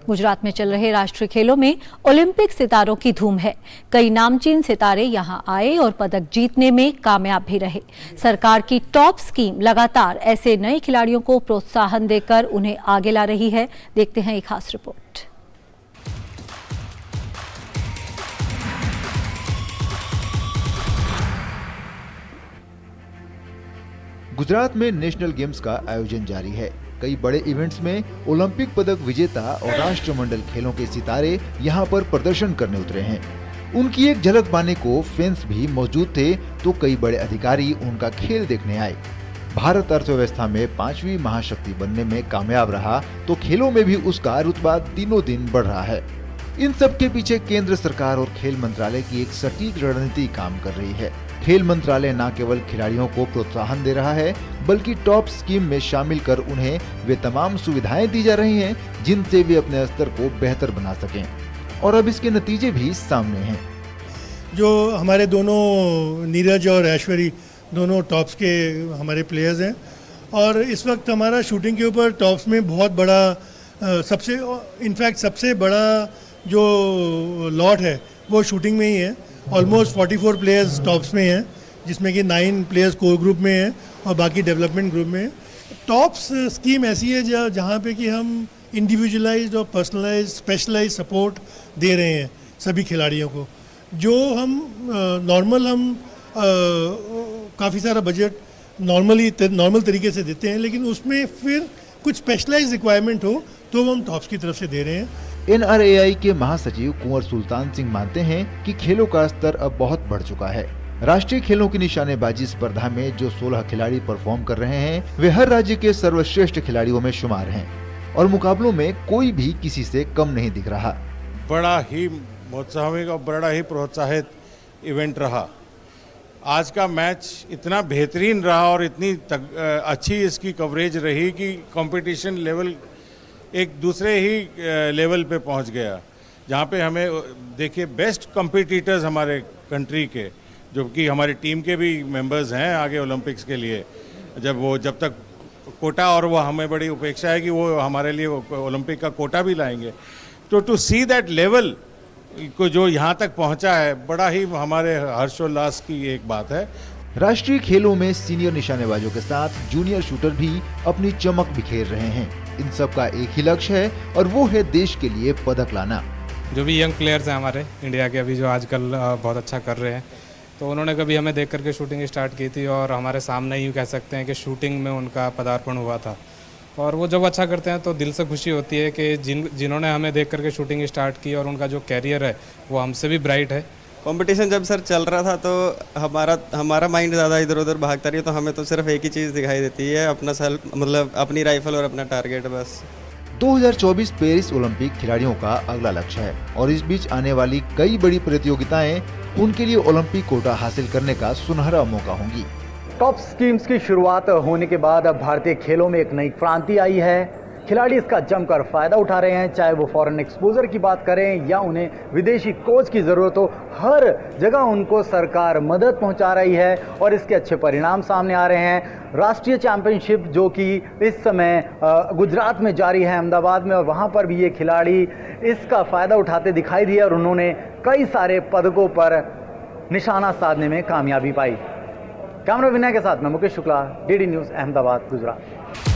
गुजरात में चल रहे राष्ट्रीय खेलों में ओलंपिक सितारों की धूम है। कई नामचीन सितारे यहां आए और पदक जीतने में कामयाब भी रहे। सरकार की टॉप स्कीम लगातार ऐसे नए खिलाड़ियों को प्रोत्साहन देकर उन्हें आगे ला रही है। देखते हैं एक खास रिपोर्ट। गुजरात में नेशनल गेम्स का आयोजन जारी है। कई बड़े इवेंट्स में ओलंपिक पदक विजेता और राष्ट्रमंडल खेलों के सितारे यहां पर प्रदर्शन करने उतरे हैं। उनकी एक झलक पाने को फैंस भी मौजूद थे तो कई बड़े अधिकारी उनका खेल देखने आए। भारत अर्थव्यवस्था में 5वीं महाशक्ति बनने में कामयाब रहा तो खेलों में भी उसका रुतबा दिनों दिन बढ़ रहा है। इन सब के पीछे केंद्र सरकार और खेल मंत्रालय की एक सटीक रणनीति काम कर रही है। खेल मंत्रालय न केवल खिलाड़ियों को प्रोत्साहन दे रहा है बल्कि टॉप स्कीम में शामिल कर उन्हें वे तमाम सुविधाएं दी जा रही हैं जिनसे वे अपने स्तर को बेहतर बना सकें और अब इसके नतीजे भी सामने हैं। जो हमारे दोनों नीरज और ऐश्वर्य दोनों टॉप्स के हमारे प्लेयर्स हैं और इस वक्त हमारा शूटिंग के ऊपर टॉप्स में बहुत बड़ा सबसे बड़ा जो लॉट है वो शूटिंग में ही है। ऑलमोस्ट 44 प्लेयर्स टॉप्स में हैं जिसमें कि 9 प्लेयर्स कोर ग्रुप में हैं और बाकी डेवलपमेंट ग्रुप में। टॉप्स स्कीम ऐसी है जहाँ पे कि हम इंडिविजुअलाइज्ड और पर्सनलाइज्ड स्पेशलाइज्ड सपोर्ट दे रहे हैं सभी खिलाड़ियों को। जो हम नॉर्मल काफ़ी सारा बजट नॉर्मल तरीके से देते हैं, लेकिन उसमें फिर कुछ स्पेशलाइज्ड रिक्वायरमेंट हो तो वो हम टॉप्स की तरफ से दे रहे हैं। NRAI के महासचिव कुंवर सुल्तान सिंह मानते हैं कि खेलों का स्तर अब बहुत बढ़ चुका है। राष्ट्रीय खेलों की निशानेबाजी स्पर्धा में जो 16 खिलाड़ी परफॉर्म कर रहे हैं वे हर राज्य के सर्वश्रेष्ठ खिलाड़ियों में शुमार हैं और मुकाबलों में कोई भी किसी से कम नहीं दिख रहा। बड़ा ही महोत्साविक और बड़ा ही प्रोत्साहित इवेंट रहा। आज का मैच इतना बेहतरीन रहा और इतनी अच्छी इसकी कवरेज रही कि कंपटीशन लेवल एक दूसरे ही लेवल पे पहुंच गया, जहां पे हमें देखिए बेस्ट कॉम्पिटिटर्स हमारे कंट्री के, जो कि हमारी टीम के भी मेंबर्स हैं आगे ओलंपिक्स के लिए, जब तक कोटा, और वो हमें बड़ी उपेक्षा है कि वो हमारे लिए ओलंपिक का कोटा भी लाएंगे। तो टू सी दैट लेवल को जो यहाँ तक पहुँचा है, बड़ा ही हमारे हर्षोल्लास की एक बात है। राष्ट्रीय खेलों में सीनियर निशानेबाजों के साथ जूनियर शूटर भी अपनी चमक बिखेर रहे हैं। इन सब का एक ही लक्ष्य है और वो है देश के लिए पदक लाना। जो भी यंग प्लेयर्स हैं हमारे इंडिया के, अभी जो आजकल बहुत अच्छा कर रहे हैं, तो उन्होंने कभी हमें देख करके शूटिंग स्टार्ट की थी और हमारे सामने ही कह सकते हैं कि शूटिंग में उनका पदार्पण हुआ था। और वो जब अच्छा करते हैं तो दिल से खुशी होती है कि जिन्होंने हमें देख करके शूटिंग स्टार्ट की और उनका जो कैरियर है वो हमसे भी ब्राइट है। कंपटीशन जब सर चल रहा था तो हमारा माइंड ज़्यादा इधर उधर भागता रही, तो हमें तो सिर्फ एक ही चीज़ दिखाई देती है, अपना सेल्फ, मतलब अपनी राइफल और अपना टारगेट बस। 2024 पेरिस ओलंपिक खिलाड़ियों का अगला लक्ष्य है और इस बीच आने वाली कई बड़ी प्रतियोगिताएं उनके लिए ओलंपिक कोटा हासिल करने का सुनहरा मौका होंगी। टॉप स्कीम्स की शुरुआत होने के बाद अब भारतीय खेलों में एक नई क्रांति आई है। खिलाड़ी इसका जमकर फायदा उठा रहे हैं, चाहे वो फॉरेन एक्सपोजर की बात करें या उन्हें विदेशी कोच की जरूरत हो, हर जगह उनको सरकार मदद पहुंचा रही है और इसके अच्छे परिणाम सामने आ रहे हैं। राष्ट्रीय चैंपियनशिप जो कि इस समय गुजरात में जारी है, अहमदाबाद में, और वहां पर भी ये खिलाड़ी इसका फायदा उठाते दिखाई दिए और उन्होंने कई सारे पदकों पर निशाना साधने में कामयाबी पाई। कैमरा विनय के साथ मैं मुकेश शुक्ला, DD न्यूज़, अहमदाबाद, गुजरात।